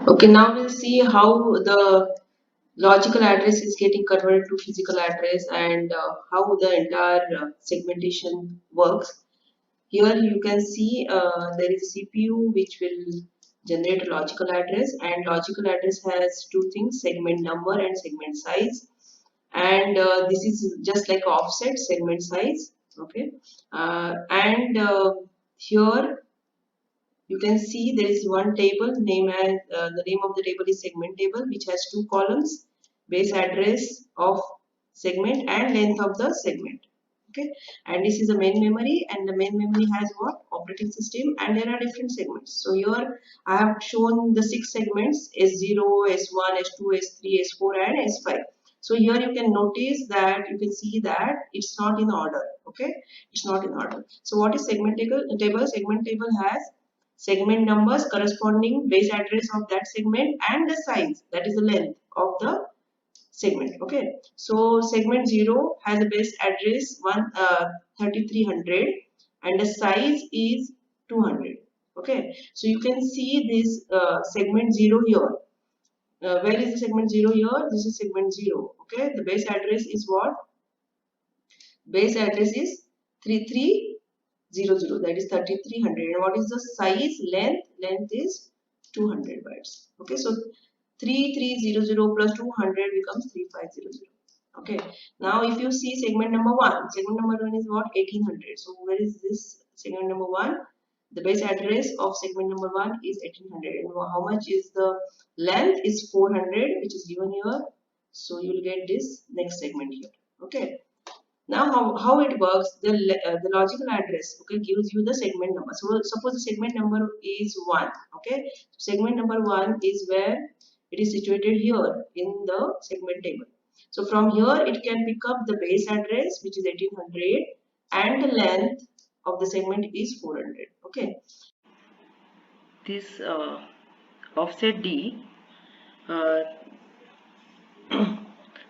Okay, now we'll see how the logical address is getting converted to physical address and how the entire segmentation works. Here you can see there is a CPU which will generate a logical address, and logical address has two things: segment number and segment size. And this is just like offset segment size. Okay, and here you can see there is one table name as the name of the table is segment table, which has two columns: base address of segment and length of the segment. Okay, and this is the main memory, and the main memory has what? Operating system, and there are different segments. So here I have shown the 6 segments: S0, S1, S2, S3, S4 and S5. So here you can notice that you can see that it's not in order. Okay, it's not in order. So what is segment table? Segment table has segment numbers corresponding base address of that segment and the size, that is the length of the segment. Okay, so segment 0 has a base address 3300 and the size is 200. Okay, so you can see this segment 0 here. Where is the segment 0 here? This is segment 0. Okay, the base address is what? Base address is 3300, that is 3300. And what is the size? Length is 200 bytes. Okay, so 3300 plus 200 becomes 3500. Okay, now if you see segment number 1, segment number 1 is what? 1800. So where is this segment number 1? The base address of segment number 1 is 1800, and how much is the length? Is 400, which is given here. So you will get this next segment here. Okay, now how it works, the logical address, okay, gives you the segment number. So suppose the segment number is 1. Okay, so segment number 1 is where it is situated here in the segment table. So from here it can pick up the base address, which is 1800, and the length of the segment is 400. Okay, this offset D, uh,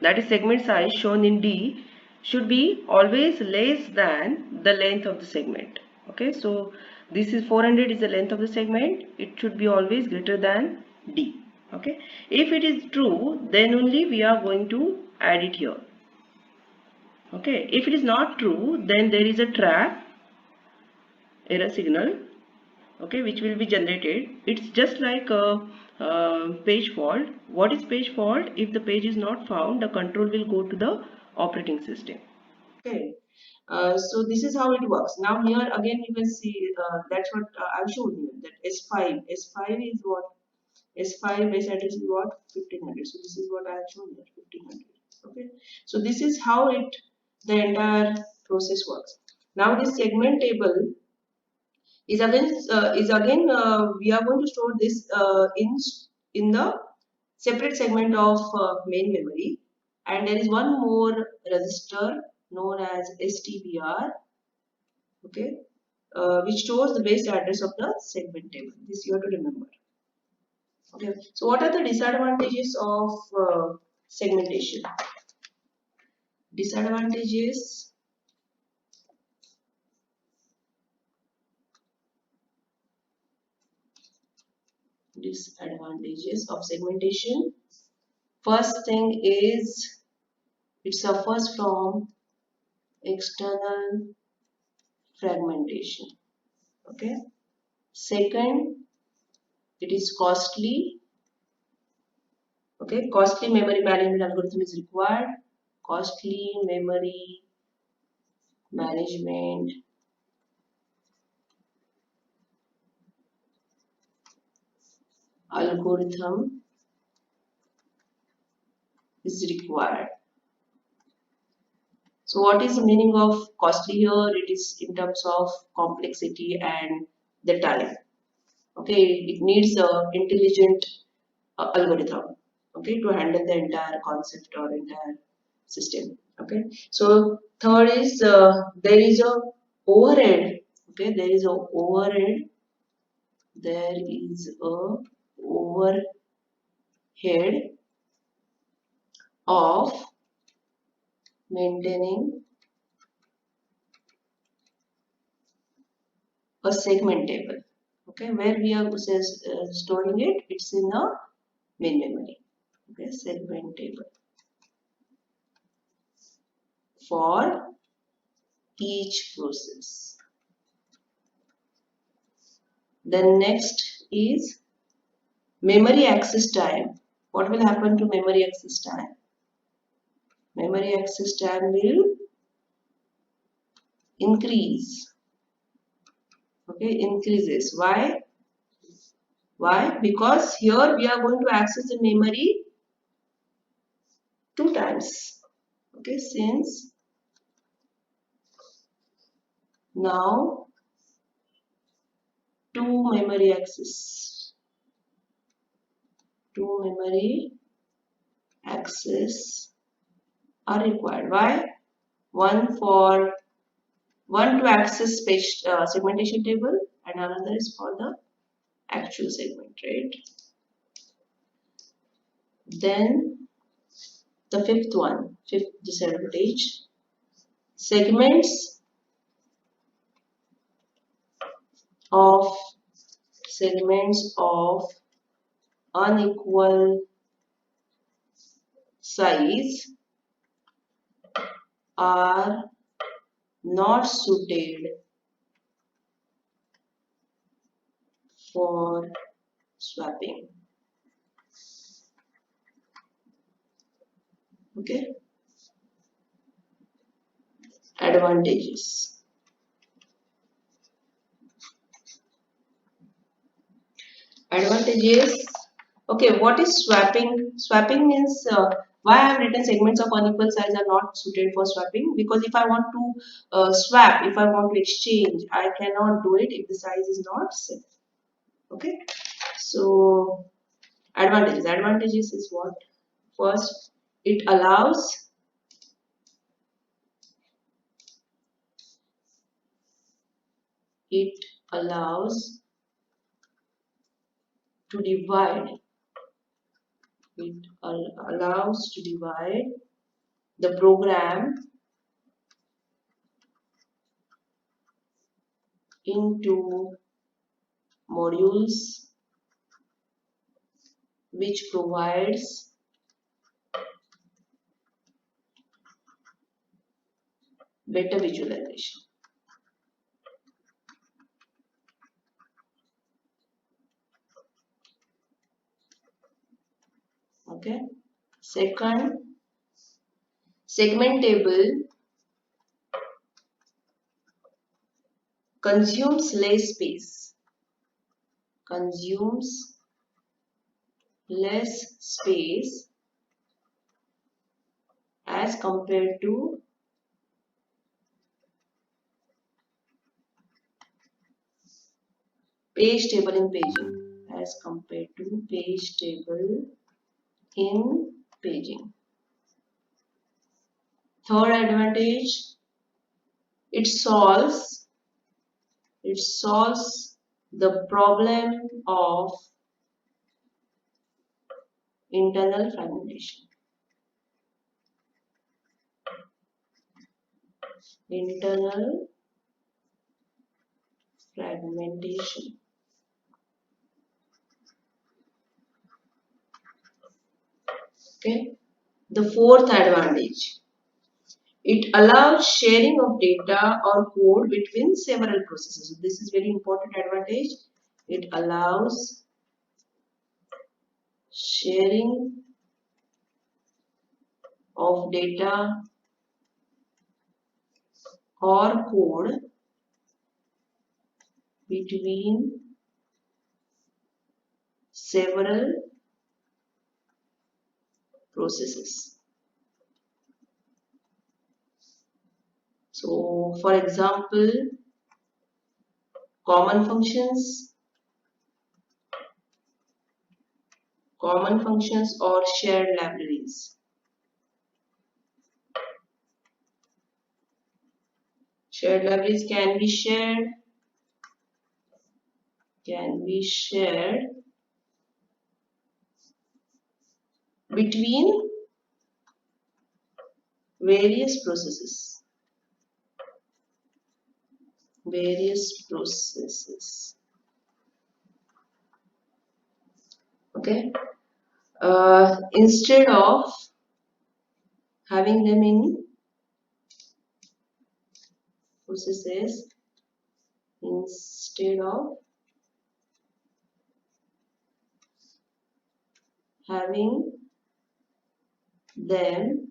that is segment size shown in D, should be always less than the length of the segment. Okay, so this is 400 is the length of the segment. It should be always greater than D. Okay, if it is true, then only we are going to add it here. Okay, if it is not true, then there is a trap error signal, okay, which will be generated. It's just like a page fault. What is page fault? If the page is not found, the control will go to the operating system. Okay, so this is how it works. Now here again you can see that's what I've shown you, that S5 is what? S5 base address is what? 1500. So this is what I have shown here, 1500. Okay, so this is how the entire process works. Now this segment table is again we are going to store this in the separate segment of main memory, and there is one more register known as STBR. Okay, which stores the base address of the segment table. This you have to remember. Okay, so what are the disadvantages of segmentation? Disadvantages. Disadvantages of segmentation. First thing is it suffers from external fragmentation. Okay. Second, it is costly. Okay, costly memory management algorithm is required. Costly memory management algorithm is required. So what is the meaning of costly here? It is in terms of complexity and the time. Okay, it needs a intelligent algorithm, okay, to handle the entire concept or entire system. Okay, so third is there is a overhead. Okay, there is a overhead. There is a overhead of maintaining a segment table. Okay, where we are storing it? It's in the main memory. Okay, segment table for each process. Then next is memory access time. What will happen to memory access time? Memory access time will increase. Okay, increases. Why? Why? Because here we are going to access the memory 2 times. Okay, since now 2 memory access are required. Why? One to access segmentation table and another is for the actual segment, right? Then the fifth disadvantage, segments of unequal size are not suited for swapping. Okay, advantages. Advantages. Okay, what is swapping? Swapping means why I have written segments of unequal size are not suited for swapping, because if I want to swap, if I want to exchange, I cannot do it if the size is not set. Okay, so advantages is what? First, it allows it allows to divide allows to divide the program into modules, which provides better visualization. Okay. Second, segment table consumes less space. Consumes less space as compared to page table in paging. As compared to page table in paging. Third advantage, it solves the problem of internal fragmentation. Internal fragmentation. Okay. The fourth advantage, it allows sharing of data or code between several processes. So this is very important advantage. It allows sharing of data or code between several processes. So, for example, common functions or shared libraries. Shared libraries can be shared between various processes. Okay. Instead of having them in processes, instead of having them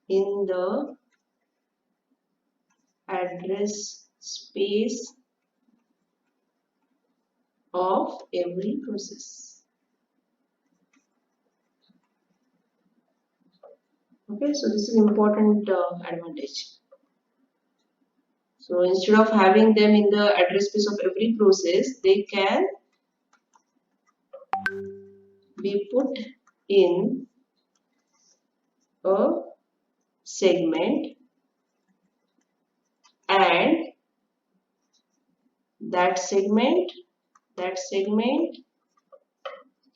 in the address space of every process. Okay, so this is important advantage. So instead of having them in the address space of every process, they can be put in a segment, and that segment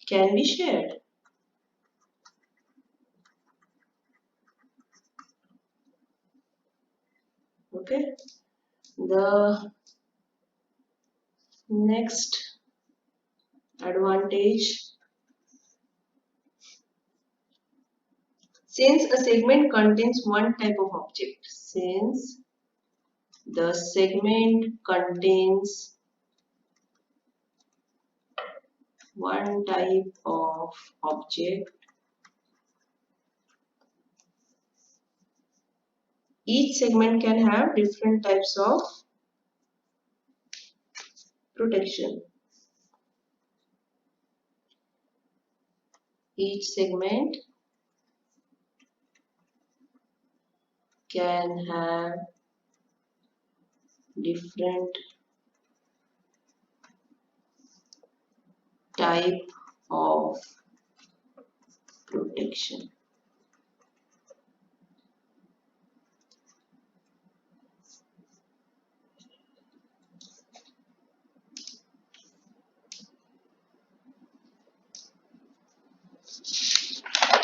can be shared. Okay, the next advantage, since a segment contains one type of object, since the segment contains one type of object, each segment can have different types of protection. Each segment can have different type of protection.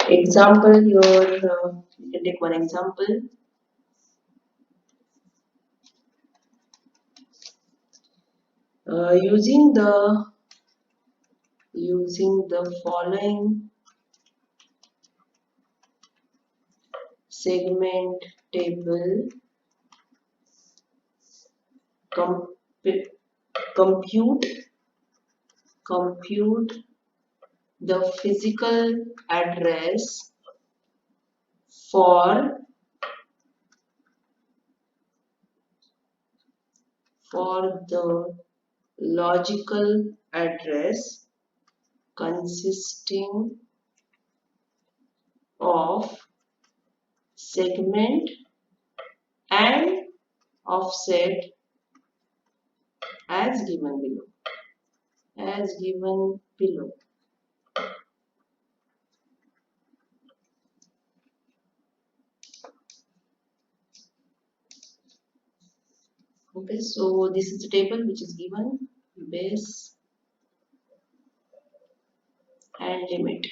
Example here, you can take one example. Using the following segment table, compute the physical address for the logical address consisting of segment and offset as given below. Okay, so this is the table which is given, base and limit,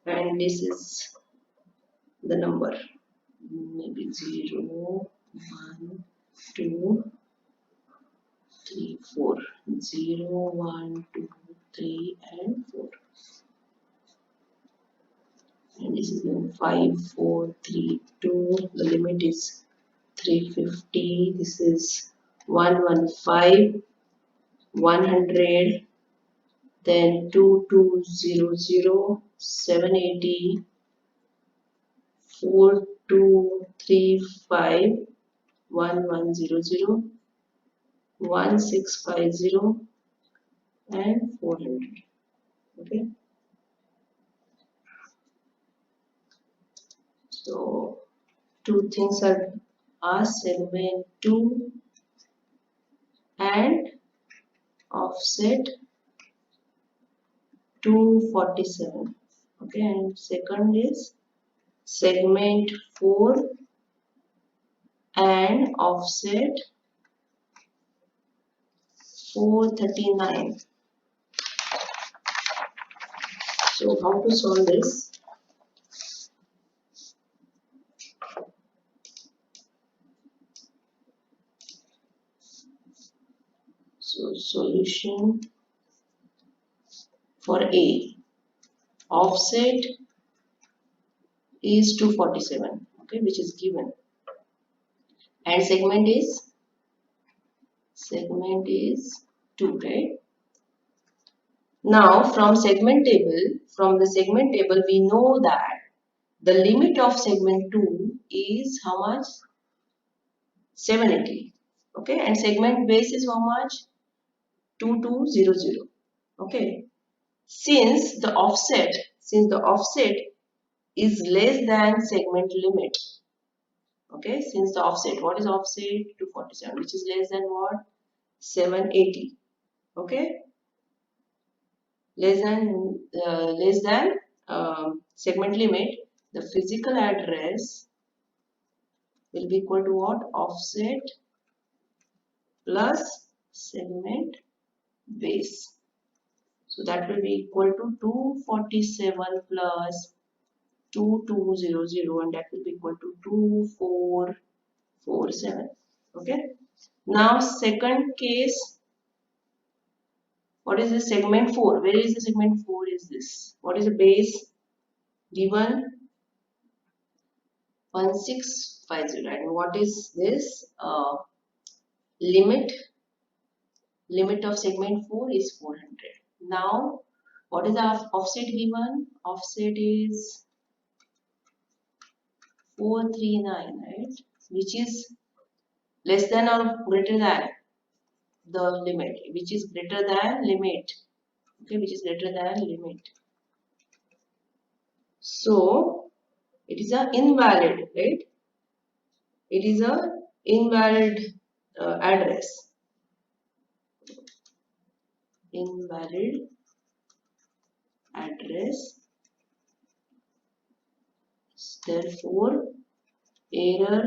and this is the number, maybe 0, 1, 2, 3, 4, 0, 1, 2, 3 and 4, and this is 5, 4, 3, 2, the limit is 350, this is 115, 100, then 2200, 780, 4235, 1100, 1650 and 400. Okay, so two things are asked, segment 2 and offset 247. Okay, and second is segment 4 and offset 439. So how to solve this? So solution for A. Offset is 247, okay, which is given, and segment is 2, right? Now from the segment table we know that the limit of segment 2 is how much? 780, okay, and segment base is how much? 2200, okay. Since the offset is less than segment limit, okay, since the offset, what is offset? 247, which is less than what? 780, okay, less than segment limit, the physical address will be equal to what? Offset plus segment base. So that will be equal to 247 plus 2200, and that will be equal to 2447. Okay. Now second case, what is the segment 4? Where is the segment 4 is this? What is the base? Given 1650, and what is this? Limit of segment 4 is 400. Now what is the offset given? Offset is 439, right? Which is less than or greater than the limit, which is greater than limit, okay, which is greater than limit. So it is a invalid, right? It is a invalid address. Invalid address. Therefore, error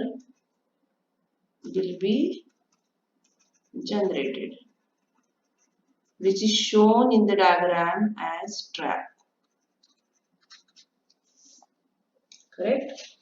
will be generated, which is shown in the diagram as trap. Correct?